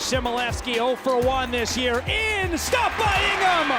Shimilevsky 0 for 1 this year. In, stopped by Ingham!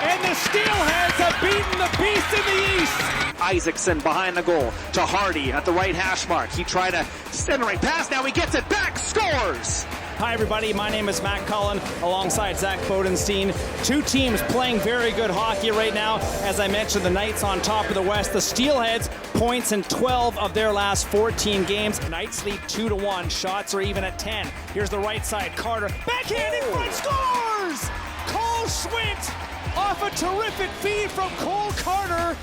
And the Steelheads have beaten the beast in the East. Isaacson behind the goal to Hardy at the right hash mark. He tried a centering pass. Now he gets it back. Scores! Hi, everybody. My name is Matt Cullen alongside Zach Bodenstein. Two teams playing very good hockey right now. As I mentioned, the Knights on top of the West. The Steelheads points in 12 of their last 14 games. Knights lead 2-1. Shots are even at 10. Here's the right side. Carter. Backhand in front. Scores! Cole Schwint off a terrific feed from Cole Carter.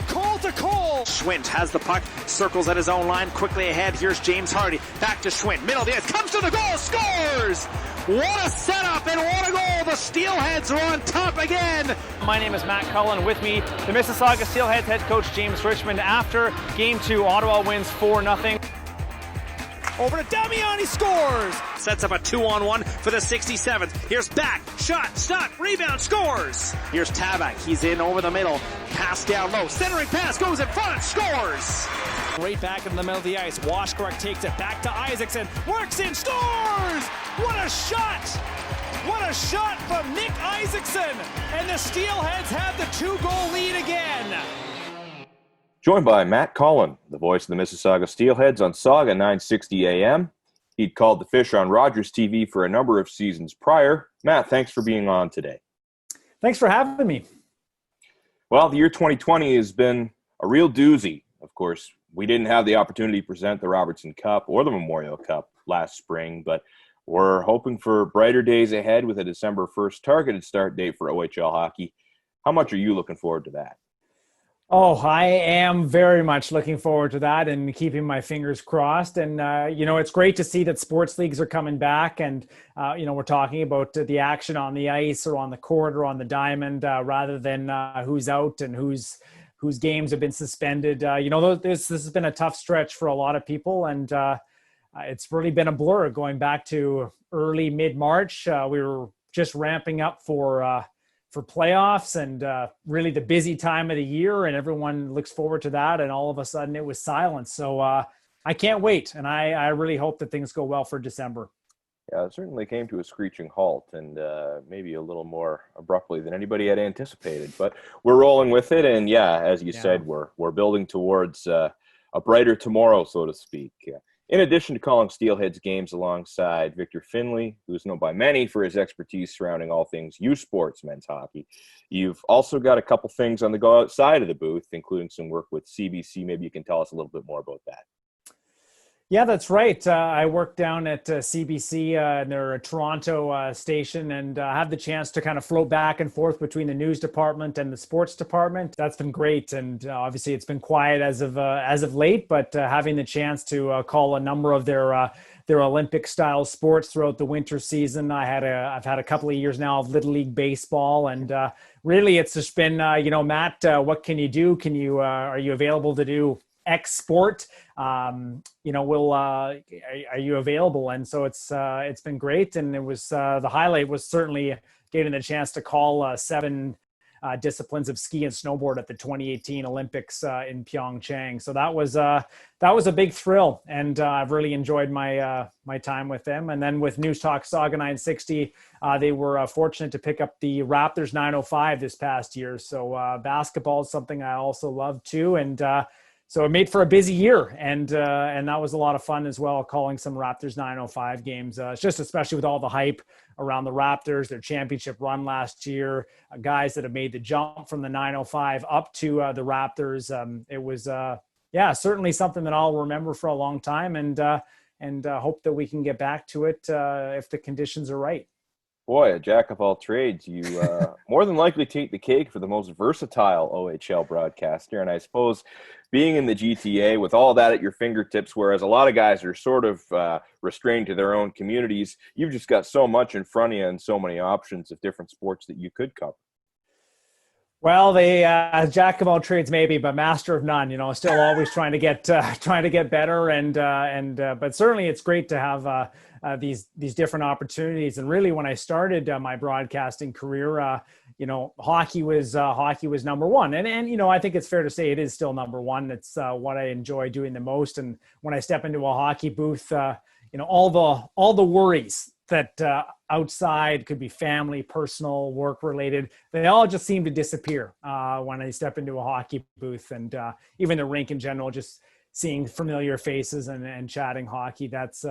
Cole to Cole. Schwint has the puck, circles at his own line, quickly ahead. Here's James Hardy. Back to Schwint. Middle of the ice. Comes to the goal. Scores! What a setup and what a goal. The Steelheads are on top again. My name is Matt Cullen. With me, the Mississauga Steelheads head coach James Richmond. After Game 2, Ottawa wins 4-0. Over to Damiani, scores! Sets up a 2-on-1 for the 67th. Here's back, shot, stuck, rebound, scores! Here's Tabak, he's in over the middle. Pass down low, centering pass, goes in front, scores! Right back in the middle of the ice. Washkirk takes it back to Isaacson. Works in, scores! What a shot! What a shot from Nick Isaacson! And the Steelheads have the 2-goal lead again. Joined by Matt Cullen, the voice of the Mississauga Steelheads on Saga 960 AM. He'd called the Fish on Rogers TV for a number of seasons prior. Matt, thanks for being on today. Thanks for having me. Well, the year 2020 has been a real doozy. Of course, we didn't have the opportunity to present the Robertson Cup or the Memorial Cup last spring, but we're hoping for brighter days ahead with a December 1st targeted start date for OHL hockey. How much are you looking forward to that? Oh, I am very much looking forward to that and keeping my fingers crossed. And, it's great to see that sports leagues are coming back. And, we're talking about the action on the ice or on the court or on the diamond rather than who's out and whose games have been suspended. This has been a tough stretch for a lot of people. And it's really been a blur going back to early mid-March. We were just ramping up for playoffs and really the busy time of the year, and everyone looks forward to that. And all of a sudden it was silence. So I can't wait. And I really hope that things go well for December. Yeah, it certainly came to a screeching halt and maybe a little more abruptly than anybody had anticipated, but we're rolling with it. And yeah, as you said, we're building towards a brighter tomorrow, so to speak. Yeah. In addition to calling Steelheads games alongside Victor Finley, who is known by many for his expertise surrounding all things U Sports men's hockey, you've also got a couple things on the go outside of the booth, including some work with CBC. Maybe you can tell us a little bit more about that. Yeah, that's right. I work down at CBC, and they're a Toronto station, and have the chance to kind of float back and forth between the news department and the sports department. That's been great, and obviously it's been quiet as of late. But having the chance to call a number of their Olympic-style sports throughout the winter season, I've had a couple of years now of Little League baseball, and really it's just been Matt, what can you do? Are you available to do X sport? Are you available? And so it's been great. And it was the highlight was certainly getting the chance to call 7 disciplines of ski and snowboard at the 2018 Olympics in Pyeongchang. So that was a big thrill, and I've really enjoyed my time with them. And then with News Talk Saga 960, they were fortunate to pick up the Raptors 905 this past year. So basketball is something I also love too, and so it made for a busy year, and that was a lot of fun as well, calling some Raptors 905 games, just especially with all the hype around the Raptors, their championship run last year, guys that have made the jump from the 905 up to the Raptors. It was, certainly something that I'll remember for a long time, and hope that we can get back to it if the conditions are right. Boy, a jack of all trades. You more than likely take the cake for the most versatile OHL broadcaster. And I suppose being in the GTA with all that at your fingertips, whereas a lot of guys are sort of restrained to their own communities, you've just got so much in front of you and so many options of different sports that you could cover. Well, they jack of all trades maybe, but master of none. Still always trying to get better, and but certainly it's great to have these different opportunities. And really, when I started my broadcasting career, hockey was number one, and I think it's fair to say it is still number one. It's what I enjoy doing the most. And when I step into a hockey booth, all the worries that outside, could be family, personal, work related, they all just seem to disappear when I step into a hockey booth, and even the rink in general, just seeing familiar faces and chatting hockey. That's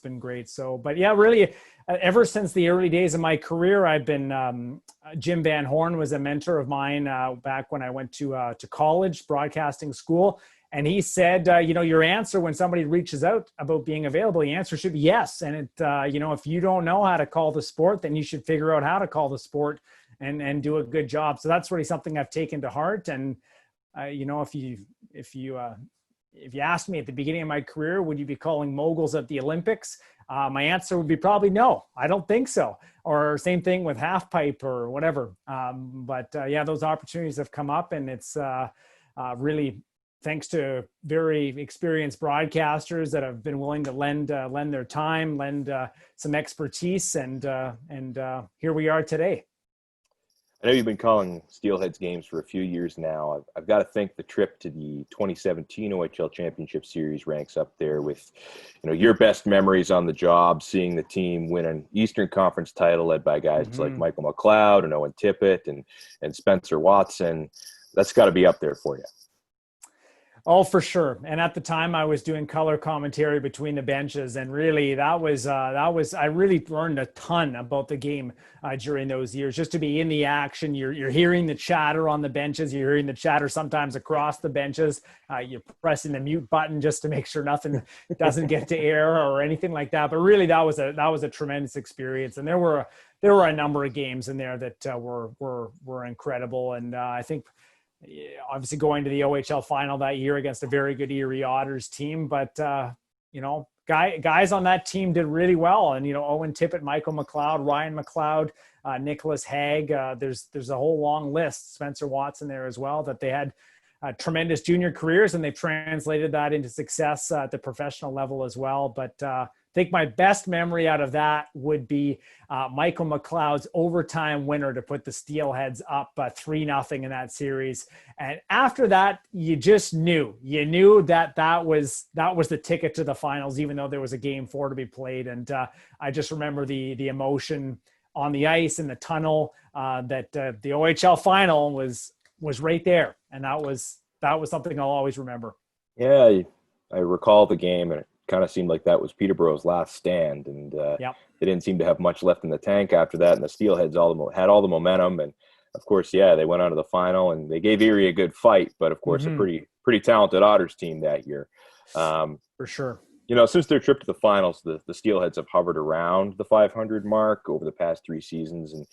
been great. So, but yeah, really, ever since the early days of my career, I've been, Jim Van Horn was a mentor of mine back when I went to college, broadcasting school. And he said, your answer when somebody reaches out about being available, the answer should be yes. And it, if you don't know how to call the sport, then you should figure out how to call the sport and do a good job. So that's really something I've taken to heart. And, if you asked me at the beginning of my career, would you be calling moguls at the Olympics? My answer would be probably no, I don't think so. Or same thing with half pipe or whatever. But those opportunities have come up, and it's really thanks to very experienced broadcasters that have been willing to lend their time, lend some expertise, and here we are today. I know you've been calling Steelheads games for a few years now. I've got to think the trip to the 2017 OHL Championship Series ranks up there with, your best memories on the job, seeing the team win an Eastern Conference title led by guys like Michael McLeod and Owen Tippett and Spencer Watson. That's got to be up there for you. Oh, for sure. And at the time I was doing color commentary between the benches, and really I really learned a ton about the game during those years, just to be in the action. You're hearing the chatter on the benches. You're hearing the chatter sometimes across the benches. You're pressing the mute button just to make sure nothing doesn't get to air or anything like that. But really that was a tremendous experience. And there were a number of games in there that were incredible. And I think, obviously going to the OHL final that year against a very good Erie Otters team, but guys on that team did really well. And Owen Tippett, Michael McLeod, Ryan McLeod, Nicholas Haig. There's a whole long list. Spencer Watson there as well. That they had tremendous junior careers, and they've translated that into success at the professional level as well. But I think my best memory out of that would be Michael McLeod's overtime winner to put the Steelheads up 3-0 in that series. And after that, you just knew that was the ticket to the finals, even though there was a game 4 to be played. And I just remember the emotion on the ice in the tunnel, that the OHL final was right there. And that was something I'll always remember. Yeah, I recall the game, and it kind of seemed like that was Peterborough's last stand, and they didn't seem to have much left in the tank after that, and the Steelheads had all the momentum, and of course, they went on to the final, and they gave Erie a good fight, but of course, a pretty talented Otters team that year. For sure. Since their trip to the finals, the Steelheads have hovered around the 500 mark over the past 3 seasons, and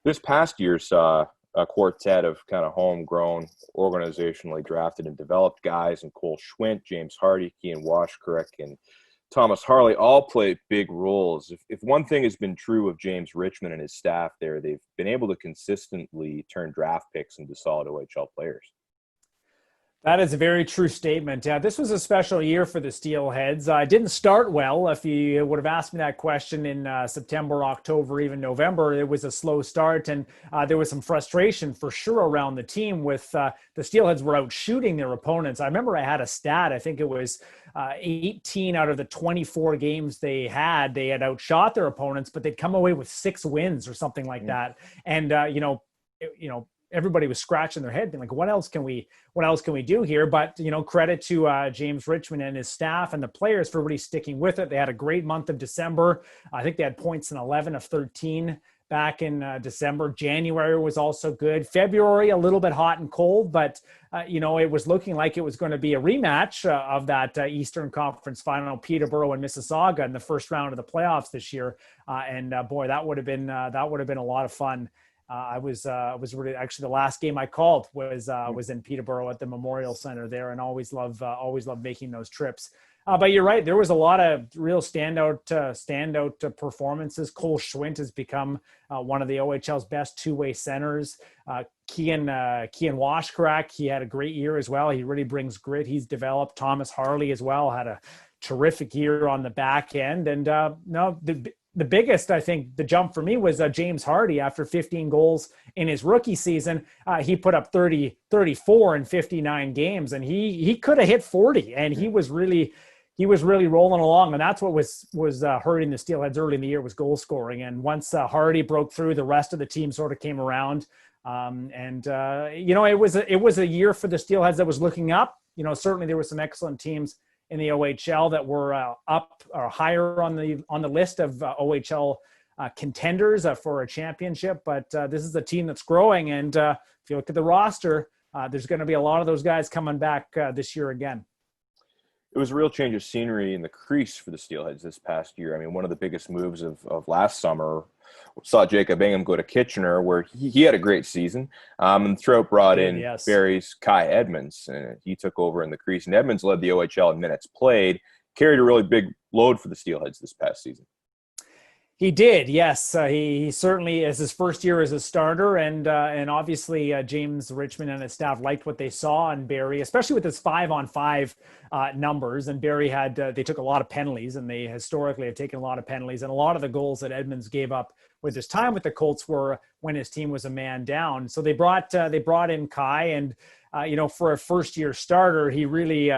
this past year saw a quartet of kind of homegrown, organizationally drafted and developed guys, and Cole Schwint, James Hardy, Kean Washkarek, and Thomas Harley all play big roles. If one thing has been true of James Richmond and his staff there, they've been able to consistently turn draft picks into solid OHL players. That is a very true statement. This was a special year for the Steelheads. It didn't start well. If you would have asked me that question in September, October, even November, it was a slow start. And there was some frustration for sure around the team with the Steelheads were out shooting their opponents. I remember I had a stat. I think it was 18 out of the 24 games they had outshot their opponents, but they'd come away with 6 wins or something like that. And, everybody was scratching their head, being like, what else can we do here? But, credit to James Richmond and his staff and the players for really sticking with it. They had a great month of December. I think they had points in 11 of 13 back in December. January was also good. February, a little bit hot and cold, but, it was looking like it was going to be a rematch of that Eastern Conference final, Peterborough and Mississauga in the first round of the playoffs this year. Boy, that would have been a lot of fun. I was really, actually the last game I called was in Peterborough at the Memorial Center there, and always love making those trips. But you're right, there was a lot of real standout performances. Cole Schwint has become one of the OHL's best two-way centers. Kean Washkarek, he had a great year as well. He really brings grit. He's developed. Thomas Harley as well had a terrific year on the back end. And the biggest, I think, the jump for me was James Hardy. After 15 goals in his rookie season, he put up 34 in 59 games, and he could have hit 40. And he was really he was really rolling along, and that's what was hurting the Steelheads early in the year was goal scoring. And once Hardy broke through, the rest of the team sort of came around. It was a year for the Steelheads that was looking up. Certainly there were some excellent teams in the OHL that were up or higher on the list of OHL contenders for a championship. But this is a team that's growing, and if you look at the roster, there's going to be a lot of those guys coming back this year again. It was a real change of scenery in the crease for the Steelheads this past year. I mean, one of the biggest moves of last summer saw Jacob Ingham go to Kitchener, where he had a great season. And Trout brought in Barrie's Kai Edmonds, and he took over in the crease. And Edmonds led the OHL in minutes played, carried a really big load for the Steelheads this past season. He did, yes. He certainly is his first year as a starter, and obviously James Richmond and his staff liked what they saw in Barrie, especially with his 5-on-5 numbers. And Barrie they took a lot of penalties, and they historically have taken a lot of penalties. And a lot of the goals that Edmonds gave up with his time with the Colts were when his team was a man down. So they brought in Kai, and for a first-year starter, he really,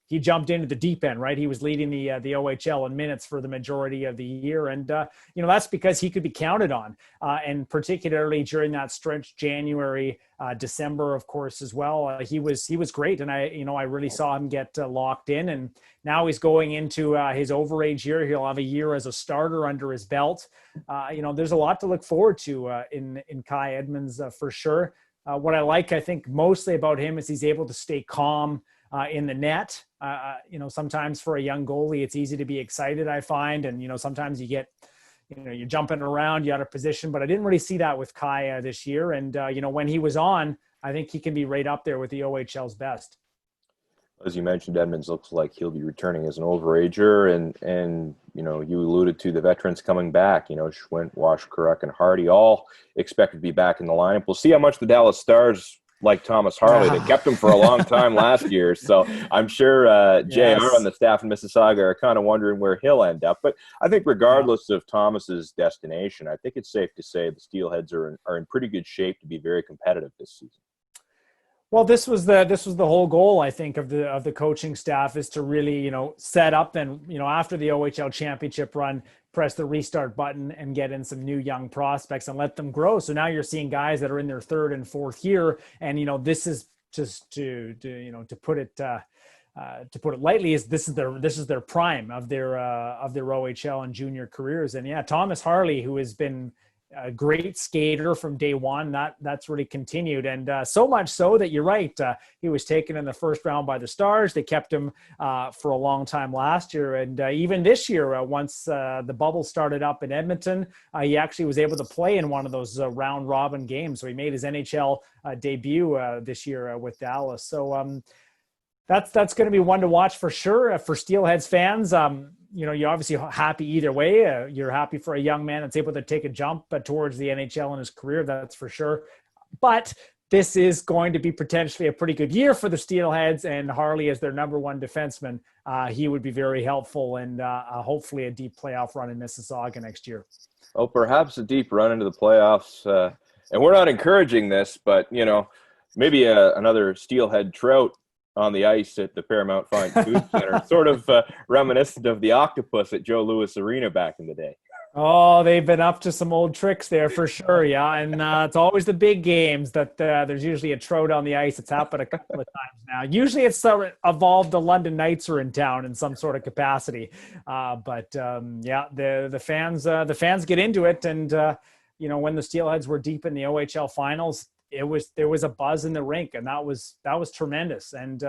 he jumped into the deep end, right? He was leading the OHL in minutes for the majority of the year. And, that's because he could be counted on. And particularly during that stretch, January, December, of course, as well, he was great. And I really saw him get locked in. And now he's going into his overage year. He'll have a year as a starter under his belt. There's a lot to look forward to in Kai Edmonds for sure. What I think mostly about him is he's able to stay calm in the net. Sometimes for a young goalie, it's easy to be excited, I find. And, sometimes you get, you're jumping around, you're out of position. But I didn't really see that with Kai this year. And, when he was on, I think he can be right up there with the OHL's best. As you mentioned, Edmonds looks like he'll be returning as an overager, and you alluded to the veterans coming back. Schwint, Wash, Karuk, and Hardy all expected to be back in the lineup. We'll see how much the Dallas Stars like Thomas Harley. They kept him for a long time last year, so I'm sure JR on the staff in Mississauga are kind of wondering where he'll end up. But I think regardless of Thomas's destination, I think it's safe to say the Steelheads are in pretty good shape to be very competitive this season. Well, this was the whole goal, I think, of the coaching staff, is to really, set up and, after the OHL championship run, press the restart button and get in some new young prospects and let them grow. So now you're seeing guys that are in their third and fourth year, and this is just to put it lightly, this is their prime of their OHL and junior careers. And Thomas Harley, who has been a great skater from day one, that's really continued. And so much so that you're right, he was taken in the first round by the Stars. They kept him for a long time last year. And even this year, once the bubble started up in Edmonton, he actually was able to play in one of those round robin games. So he made his NHL debut this year with Dallas. So that's going to be one to watch for sure for Steelheads fans. You're obviously happy either way. You're happy for a young man that's able to take a jump towards the NHL in his career, that's for sure. But this is going to be potentially a pretty good year for the Steelheads, and Harley is their number one defenseman. He would be very helpful, and hopefully a deep playoff run in Mississauga next year. Oh, perhaps a deep run into the playoffs. And we're not encouraging this, but, maybe another Steelhead Trout on the ice at the Paramount Fine Food Center, sort of reminiscent of the octopus at Joe Louis Arena back in the day. Oh, they've been up to some old tricks there for sure, yeah. And it's always the big games that there's usually a trout on the ice. It's happened a couple of times now. Usually it's evolved the London Knights are in town in some sort of capacity. But the fans get into it. And, when the Steelheads were deep in the OHL finals, there was a buzz in the rink, and that was tremendous. And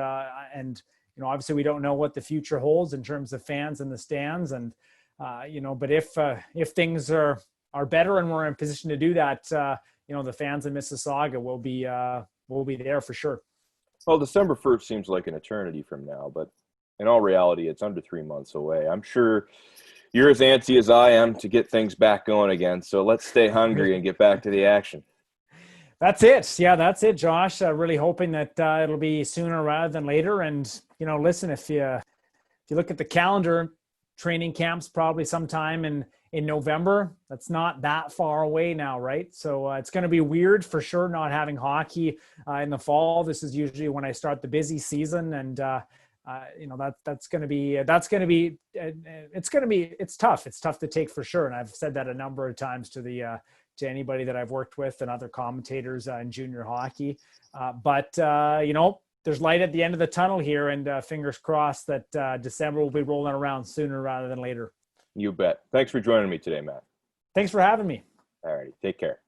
obviously we don't know what the future holds in terms of fans in the stands, and but if things are better and we're in a position to do that, the fans in Mississauga will be there for sure. Well, December 1st seems like an eternity from now, but in all reality, it's under 3 months away. I'm sure you're as antsy as I am to get things back going again. So let's stay hungry and get back to the action. That's it. Yeah, that's it, Josh. Really hoping that it'll be sooner rather than later. And, listen, if you look at the calendar, training camp's probably sometime in November. That's not that far away now, right? So it's going to be weird for sure not having hockey in the fall. This is usually when I start the busy season. And, That's going to be it's tough. It's tough to take for sure. And I've said that a number of times to anybody that I've worked with and other commentators in junior hockey. But there's light at the end of the tunnel here, and fingers crossed that December will be rolling around sooner rather than later. You bet. Thanks for joining me today, Matt. Thanks for having me. All righty. Take care.